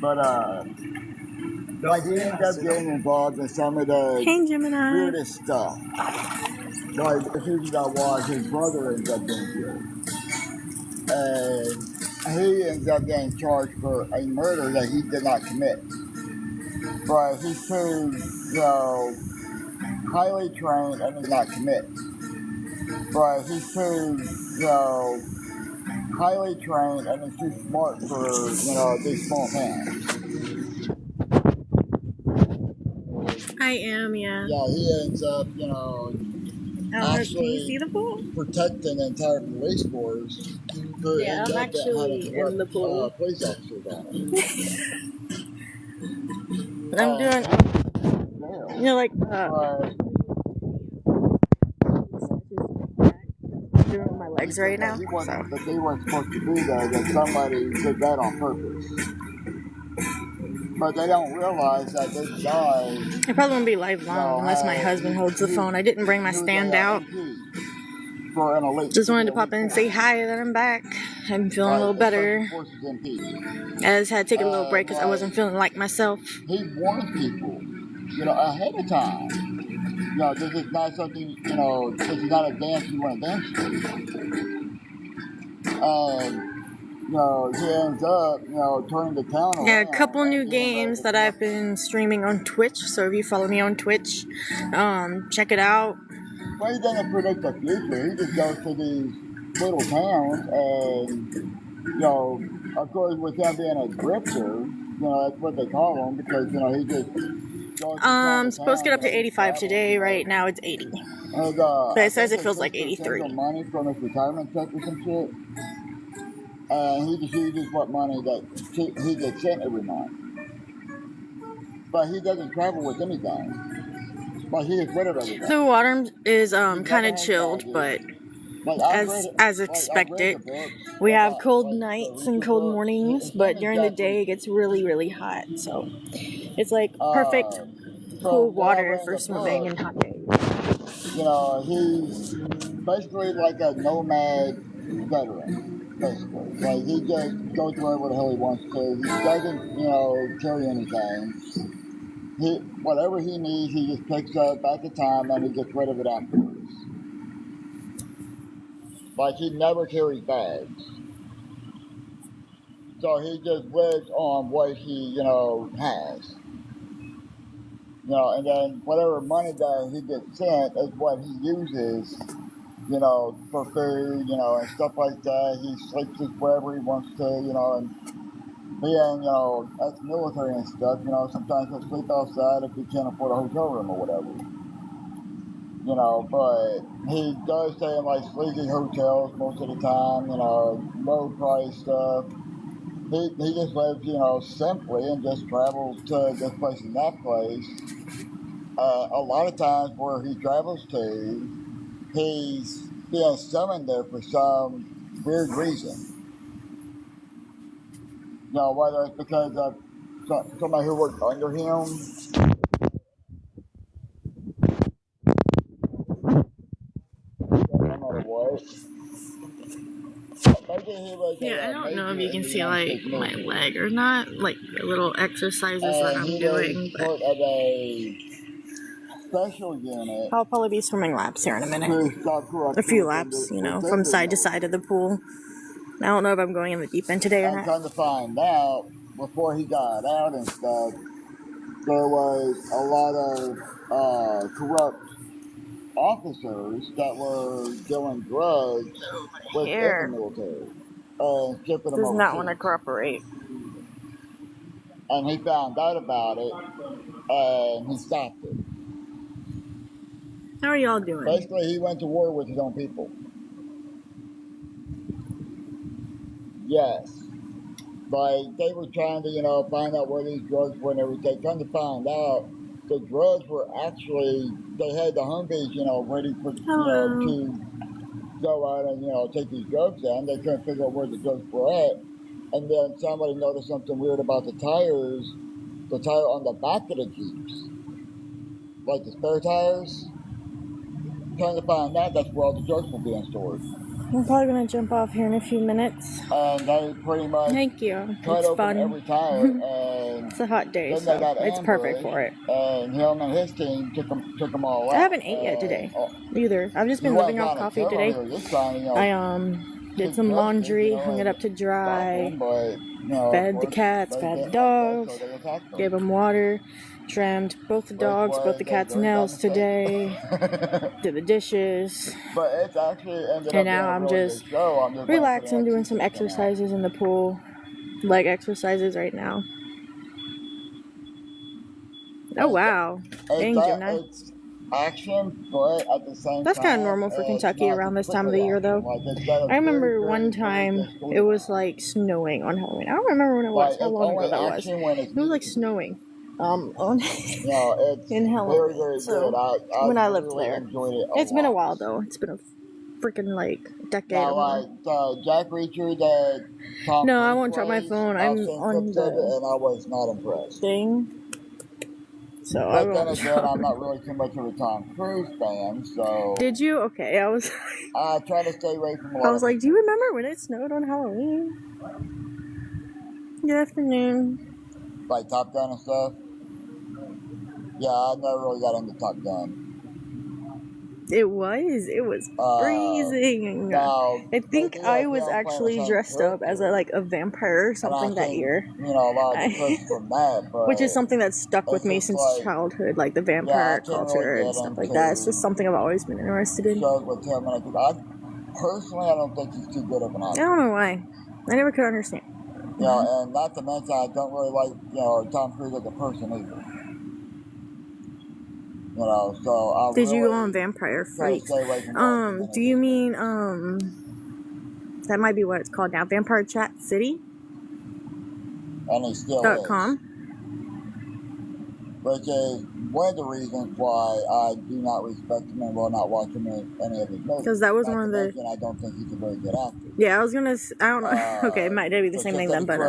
But like he ended up getting involved in some of the weirdest stuff. Like the season I watched, his brother ends up being killed, and he ends up getting charged for a murder that he did not commit. But he's too, highly trained and did not commit. But he's too, highly trained and is too smart for, these small towns. I am, yeah. Yeah, he ends up, actually can you see the pool? protecting the entire police force. Yeah, I'm actually in the pool. Police officers on it. I'm doing, doing my legs right now. But they weren't supposed to do that somebody did that on purpose. But they don't realize that this guy... It probably won't be live long unless my husband holds the phone. I didn't bring my stand out. Just wanted to pop in and say hi that I'm back. I'm feeling a little better. I just had to take a little break because I wasn't feeling like myself. He warned people, ahead of time. This is not something, this is not a dance you want to dance to. He ends up, turning the town around. Yeah, a couple new games that I've been streaming on Twitch. So if you follow me on Twitch, check it out. Well, he doesn't predict the future. He just goes to these little towns and, of course, with him being a drifter, that's what they call him because, he just... Supposed to get up to 85 today. Right now it's 80. But it says it feels like 83. Money from his retirement check or some shit. And he just uses what money that he gets sent every month. But he doesn't travel with anything. But he gets rid of everything. The water is kind of chilled, but as expected. We have cold nights and cold mornings, but during the day it gets really, really hot. So it's like perfect cool water for swimming in hot days. He's basically like a nomad veteran. Basically, like he just goes wherever the hell he wants to. He doesn't, carry anything. Whatever he needs, he just picks up at the time and he gets rid of it afterwards. Like he never carries bags. So he just lives on what he, has. And then whatever money that he gets sent is what he uses, for food, and stuff like that. He sleeps just wherever he wants to, and being, ex-military and stuff, sometimes he'll sleep outside if he can't afford a hotel room or whatever. But he does stay in like sleazy hotels most of the time, low price stuff. He just lives, simply and just travels to this place and that place. A lot of times where he travels to, he's being summoned there for some weird reason. Whether it's because of somebody who works under him. Yeah, I don't know if you can see like my leg or not, like the little exercises that I'm doing, but special unit. I'll probably be swimming laps here in a minute. A few laps, from side to side of the pool. I don't know if I'm going in the deep end today or not. Come to find out, before he got out and stuff, there was a lot of corrupt officers that were doing drugs within the military. Does not want to cooperate. And he found out about it, and he stopped it. How are y'all doing? Basically, he went to war with his own people. Yes. Like, they were trying to, find out where these drugs were and everything. Come to find out, the drugs were actually, they had the Humvees, ready for, to go out and, take these drugs out. They couldn't figure out where the drugs were at. And then somebody noticed something weird about the tire on the back of the Jeeps. Like the spare tires. Trying to find out that's where all the drugs were being stored. I'm probably gonna jump off here in a few minutes. And they pretty much thank you. cut It's open fun. every tire, and it's a hot day, then so it's perfect for it. And him and his team took them all out. I haven't ate yet today either. I've just been living off coffee today. I did some laundry, hung it up to dry, fed the cats, fed the dogs, gave them water, trimmed both the dogs, both the cats' nails today, did the dishes, but it's actually ended and now I'm just relaxing, doing some exercises in the pool, leg exercises right now. Oh wow, dang gymnast. Action, but at the same That's kind of normal for Kentucky around this time of the year, though. I remember one time it was like snowing on Halloween. I don't remember when it was, how long ago that was. It was like snowing in Halloween. So when I lived there, it's been a while though. It's been a freaking like decade or more. Jack Reacher, no, I won't drop my phone. I'm on the and I was not impressed. Thing. So but then again, I'm not really too much of a Tom Cruise fan, so... Did you? Okay, I was... I try to stay away from a lot I was like, do you remember when it snowed on Halloween? Good afternoon. Like Top Gun and stuff? Yeah, I never really got into Top Gun. It was freezing. I think I was actually dressed up as a vampire or something that year. You know, a lot of from that, but which is something that's stuck with me since childhood, like the vampire culture and stuff like that. It's just something I've always been interested in. Personally, I don't think he's too good of an actor. I don't know why. I never could understand. You know, and not to mention, I don't really like, Tom Cruise as a person either. You know, so did you go on Vampire Freaks? Do you mean that might be what it's called now, Vampire Chat City? And he still .com. Which is one of the reasons why I do not respect him and will not watch him in any of his movies. Because that was one of the... I don't think he's a very good actor. Yeah, I was gonna... I don't know. Okay, it might be the same thing then, but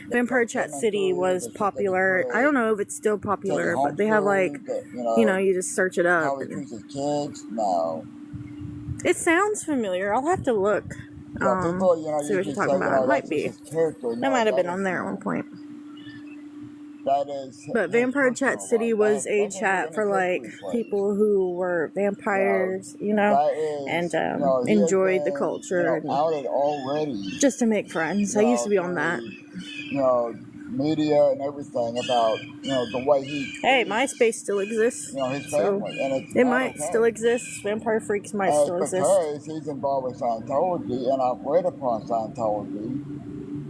Vampire Chat City was popular. I don't know if it's still popular, but they have like... you just search it up. How he treats his kids? No. It sounds familiar. I'll have to look. See what you're talking about. It might be. That might have been on there at one point. But Vampire Chat City was a chat for like people who were vampires, and enjoyed the culture and just to make friends. I used to be on that. Media and everything about the way he. Hey, MySpace still exists. His family, and it might still exist. Vampire Freaks might still exist. Because he's involved with Scientology, and I've read upon Scientology.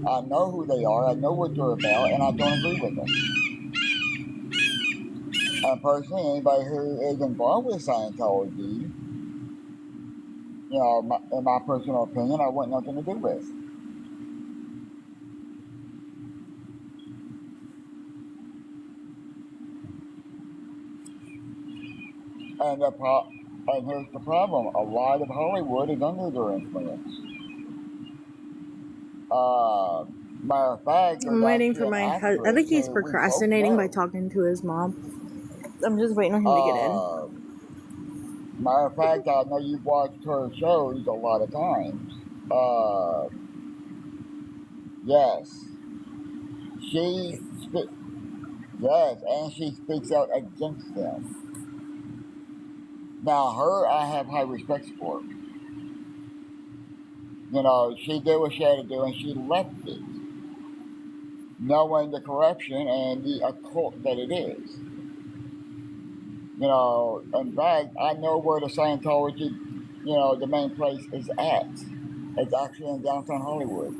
I know who they are, I know what they're about, and I don't agree with them. And personally, anybody who is involved with Scientology, in my personal opinion, I want nothing to do with. And here's the problem, a lot of Hollywood is under their influence. Matter of fact, I'm waiting for my husband. I think he's procrastinating by talking to his mom. I'm just waiting on him to get in. Matter of fact, I know you've watched her shows a lot of times. Yes. Yes, and she speaks out against them. Now, her, I have high respect for. She did what she had to do, and she left it, knowing the corruption and the occult that it is. In fact, I know where the Scientology, the main place is at. It's actually in downtown Hollywood.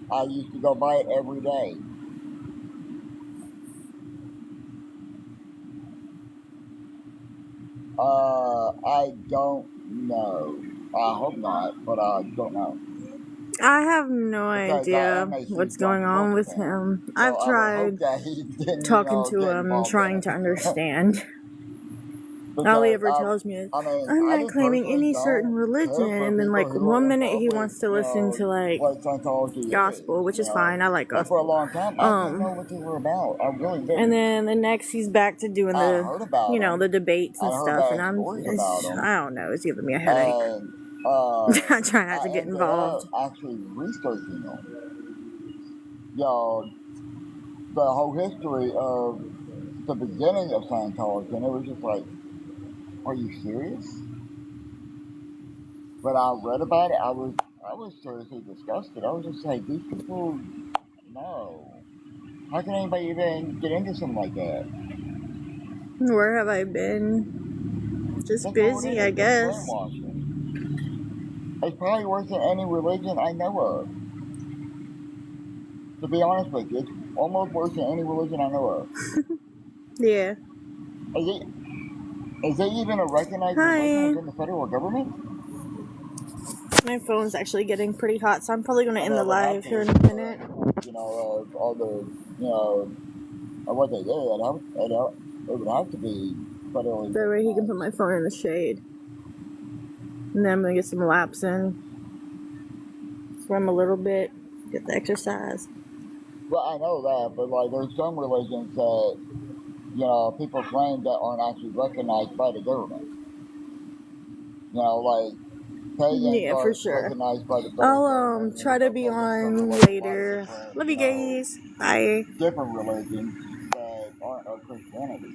I used to go by it every day. I don't know. I hope not, but I don't know. I have no idea what's going on with him. So I've tried talking to him and trying to understand. All he ever tells me is, I'm not claiming any certain religion, and then like 1 minute he wants to listen to like gospel, which is fine. I like gospel. For a long time, I didn't know what they were about. I really didn't. And then the next he's back to doing the, the debates and stuff, and I don't know, it's giving me a headache. I try not to get involved. Actually researching them. You know, the whole history of the beginning of Scientology, and it was just like, are you serious? When I read about it, I was seriously disgusted. I was just like, these people, no. How can anybody even get into something like that? Where have I been? Just busy, I guess. It's probably worse than any religion I know of. To be honest with you, it's almost worse than any religion I know of. Yeah. Is it even a recognized religion within the federal government? My phone's actually getting pretty hot, so I'm probably going to end the live here in a minute. You know, all the, you know, what they do, it would have to be federally. That way he can put my phone in the shade. And then I'm going to get some laps in. Swim a little bit, get the exercise. Well, I know that, but like there's some religions that, you know, people claim that aren't actually recognized by the government. You know, like yeah, for sure. I'll try to be on later. Love you guys. Bye. Different religions that aren't of Christianity.